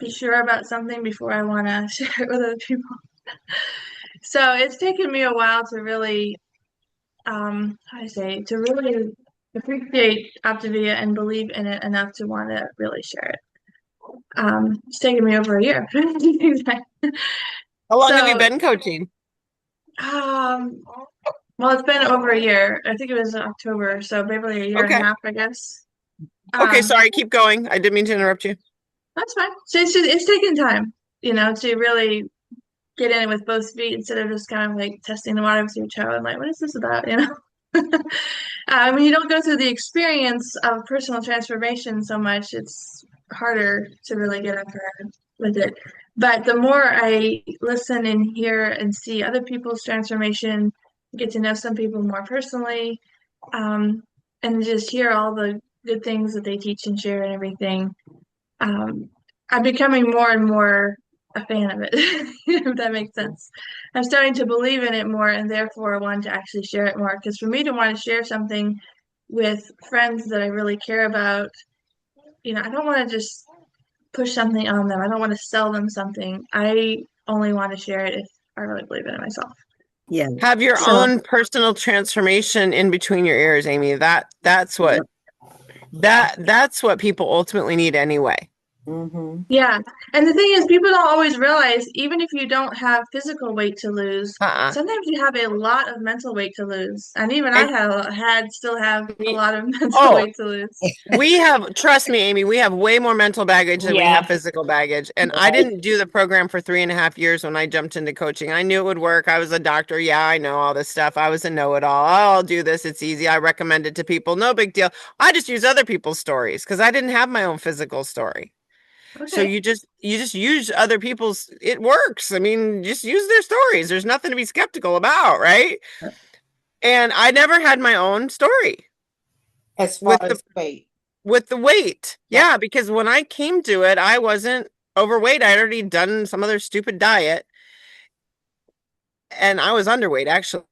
be sure about something before I want to share it with other people. So it's taken me a while to really, how do I say, to really appreciate Optavia and believe in it enough to want to really share it. It's taken me over a year. How long have you So, been coaching? um, well, it's been over a year. I think it was October, so maybe a year and a Okay. half, I guess. Okay, Um, sorry, keep going. I didn't mean to interrupt you. that's fine. So it's taken time, to really get in with both feet instead of just kind of like testing the water with your toe and like, what is this about? When you don't go through the experience of personal transformation so much, it's harder to really get up there with it. But the more I listen and hear and see other people's transformation, get to know some people more personally, um, and just hear all the good things that they teach and share and everything, I'm becoming more and more a fan of it, if that makes sense. I'm starting to believe in it more and therefore want to actually share it more. Because for me to want to share something with friends that I really care about, I don't want to just push something on them. I don't want to sell them something. I only want to share it if I really believe in it myself. Yeah. Have your So, own personal transformation in between your ears, Amy. That's what people ultimately need anyway. yeah. And the thing is, people don't always realize, even if you don't have physical weight to lose, sometimes you have a lot of mental weight to lose. And even I still have a lot of mental weight to lose. Trust me, Amy, we have way more mental baggage than we have Yeah. physical baggage. And I didn't do the program for 3.5 years when I jumped into coaching. I knew it would work. I was a doctor. Yeah, I know all this stuff. I was a know-it-all. Oh, I'll do this. It's easy. I recommend it to people. No big deal. I just use other people's stories because I didn't have my own physical story. So Okay. you just use other people's, it works. I mean, just use their stories. There's nothing to be skeptical about, right? And I never had my own story As far as weight. with the weight. Yeah, because when I came to it, I wasn't overweight. I had already done some other stupid diet, and I was underweight actually,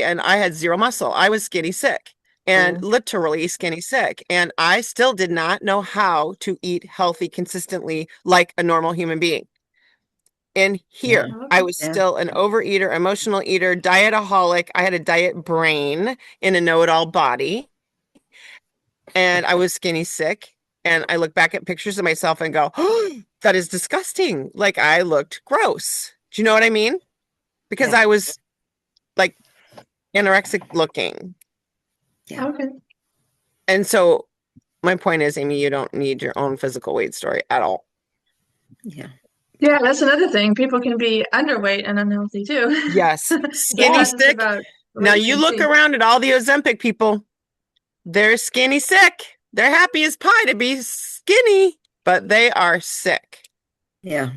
and I had zero muscle. I was skinny sick. And literally skinny sick. And I still did not know how to eat healthy consistently like a normal human being. And here, I was still an overeater, emotional eater, dietaholic. I had a diet brain in a know-it-all body. And I was skinny sick. And I look back at pictures of myself and go, oh, that is disgusting. Like I looked gross. Do you know what I mean? Because I was like anorexic looking. Yeah. Okay. And so my point is, Amy, you don't need your own physical weight story at all. Yeah. Yeah, that's another thing. People can be underweight and unhealthy too. Yes. Skinny sick. Now you look around at all the Ozempic people. They're skinny sick. They're happy as pie to be skinny, but they are sick. Yeah.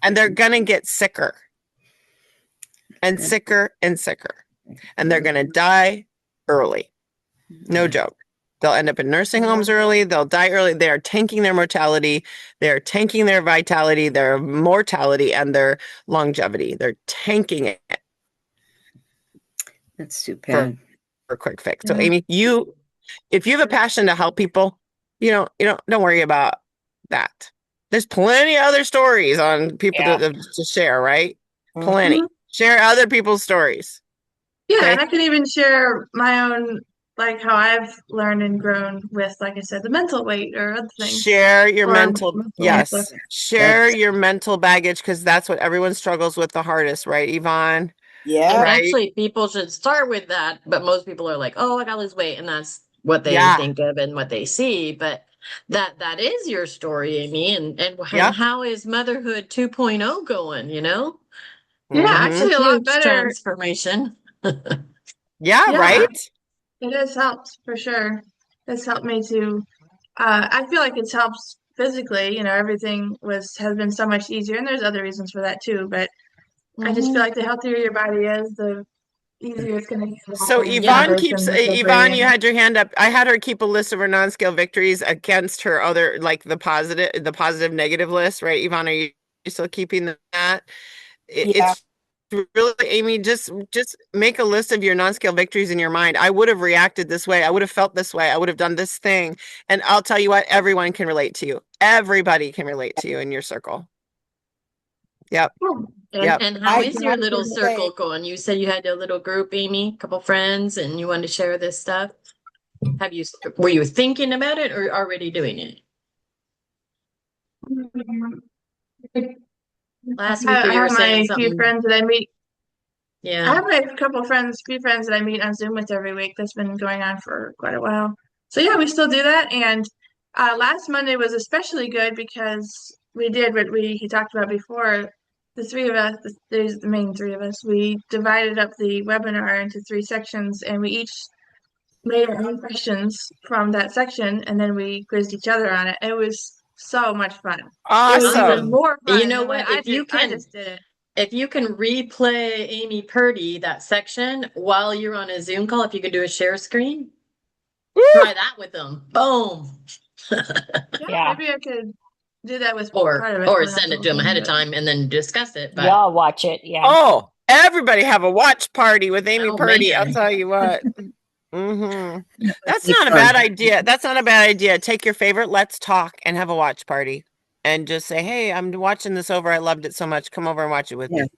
And they're going to get sicker and sicker and sicker. And they're going to die early. No joke. They'll end up in nursing homes early. They'll die early. They are tanking their mortality. They are tanking their vitality, their mortality, and their longevity. They're tanking it. That's too bad. For a quick fix. So Amy, if you have a passion to help people, don't worry about that. There's plenty of other stories on people to share, right? Plenty. Share other people's stories. Yeah, okay? And I can even share my own, like how I've learned and grown with, like I said, the mental weight or other things. Share your mental share your mental baggage, because that's what everyone struggles with the hardest, right, Yvonne? Yeah. And actually, people should start with that, but most people are like, "Oh, I gotta lose weight," and that's what they think of and what they see. But that is your story, Amy. And how is motherhood 2.0 going? Yeah, actually a lot better transformation. Right. It has helped for sure. It's helped me to. I feel like it's helped physically. Everything has been so much easier, and there's other reasons for that too. But I just feel like the healthier your body is, the easier it's going to be. So Yvonne, you had your hand up. I had her keep a list of her non-scale victories against her other, like the positive, negative list, right? Yvonne, are you still keeping that? It's really, Amy, just make a list of your non-scale victories in your mind. I would have reacted this way. I would have felt this way. I would have done this thing. And I'll tell you what, everyone can relate to you. Everybody can relate to you in your circle. Yep. And how is your little circle going? You said you had a little group, Amy, a couple friends, and you wanted to share this stuff. Were you thinking about it or already doing it? Last week I you were have saying my something. few friends that I meet. Yeah. I have a few friends that I meet on Zoom with every week. That's been going on for quite a while. So yeah, we still do that. And last Monday was especially good because we did what he talked about before. The three of us, there's the main three of us, we divided up the webinar into 3 sections, and we each made our own questions from that section, and then we quizzed each other on it. It was so much fun. Awesome. It was even more fun. You know what? I just did it. If you can replay Amy Purdy, that section, while you're on a Zoom call, if you could do a share screen, try that with them. Boom. Maybe I could do that with or send it to them ahead of time and then discuss it. But y'all watch it. Yeah. Oh, everybody have a watch party with Amy Purdy. Man. I'll tell you what. That's not a bad idea. That's not a bad idea. Take your favorite Let's Talk and have a watch party. And just say, "Hey, I'm watching this over. I loved it so much. Come over and watch it with me."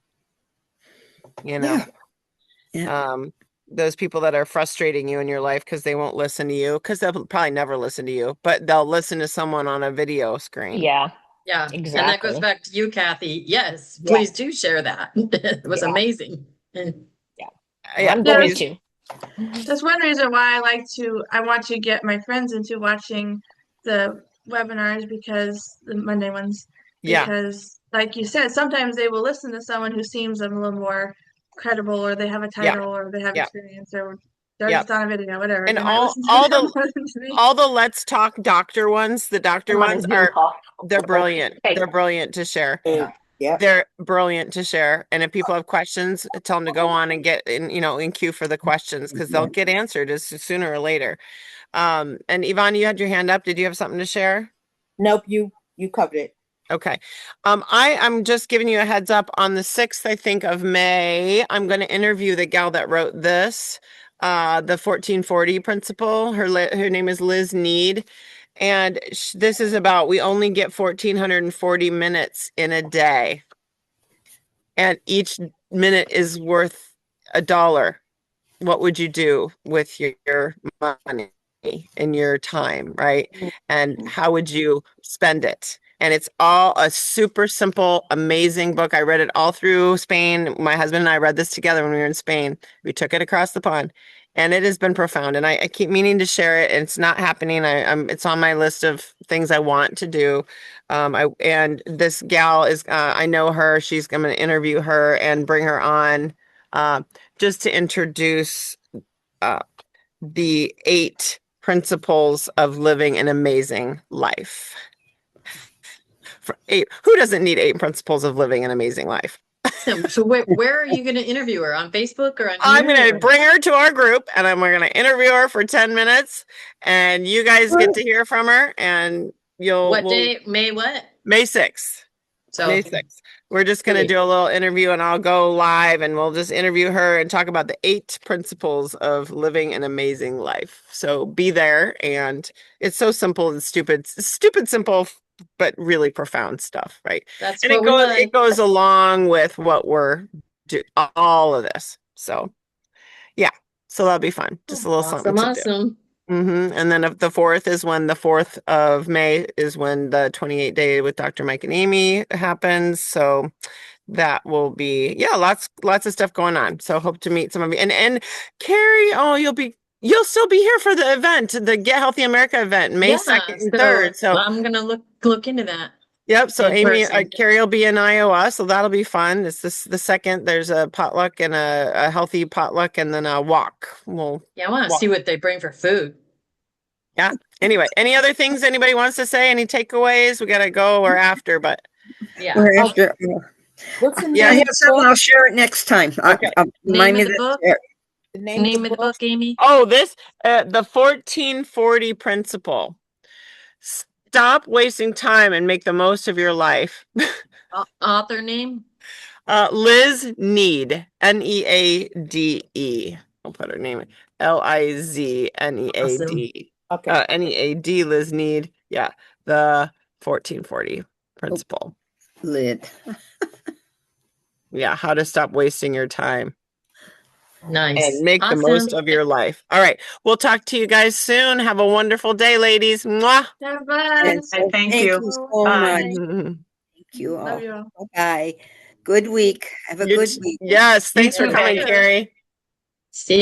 Those people that are frustrating you in your life because they won't listen to you, because they'll probably never listen to you, but they'll listen to someone on a video screen. Yeah, exactly. And that goes back to you, Kathy. Yes, please do share that. It was amazing. I'm going to. That's one reason why I want to get my friends into watching the webinars, because the Monday ones, because like you said, sometimes they will listen to someone who seems a little more credible, or they have a title, or they have experience, or they're just on a video, whatever. And all the Let's Talk doctor ones, the doctor ones they're brilliant. They're brilliant to share. They're brilliant to share. And if people have questions, tell them to go on and get in queue for the questions, because they'll get answered sooner or later. And Yvonne, you had your hand up. Did you have something to share? Nope, you covered it. Okay. I'm just giving you a heads up. On the 6th, I think, of May, I'm going to interview the gal that wrote this, the 1440 principle. Her name is Liz Need. And this is about, we only get 1,440 minutes in a day. And each minute is worth $1. What would you do with your money and your time, right? And how would you spend it? And it's all a super simple, amazing book. I read it all through Spain. My husband and I read this together when we were in Spain. We took it across the pond, and it has been profound. And I keep meaning to share it, and it's not happening. It's on my list of things I want to do. And this gal is, I know her. I'm going to interview her and bring her on. just to introduce the 8 principles of living an amazing life. Who doesn't need 8 principles of living an amazing life? So where are you going to interview her? On Facebook or on here? I'm going to bring her to our group and we're going to interview her for 10 minutes and you guys get to hear from her and What day? May what? May 6th. So May 6th. We're just going to do a little interview and I'll go live and we'll just interview her and talk about the 8 principles of living an amazing life. So be there, and it's so simple and stupid simple, but really profound stuff, right? That's and what it goes along with what we're doing, all of this. So yeah, so that'll be fun. Just a little something to do. And then the 4th is when the 4th of May is when the 28 day with Dr. Mike and Amy happens. So that will be, lots of stuff going on. So hope to meet some of you. And Carrie, you'll still be here for the event, the Get Healthy America event, May 2nd and 3rd. So I'm going to look into that. Yep. So Carrie will be in Iowa, so that'll be fun. It's the 2nd. There's a potluck and a healthy potluck, and then a walk. I want to see what they bring for food. Yeah. Anyway, any other things anybody wants to say? Any takeaways? We gotta go or after, but we're after. What's the name? I have something. I'll share it next time. Okay. Name of the book. The name of the book, Amy. Oh, this the 1440 principle. Stop wasting time and make the most of your life. Author name? Liz Need, Neade. I'll put her name. Liz Nead. Okay. Nead, Liz Need. Yeah, the 1440 principle. Lid. Yeah, how to stop wasting your time. Nice. And make the most of your life. All right. We'll talk to you guys soon. Have a wonderful day, ladies. Mwah. Thank you so much. Thank you all. Love you all. Bye. Good week. Have a good week. Yes. Thanks for coming, Carrie. See you.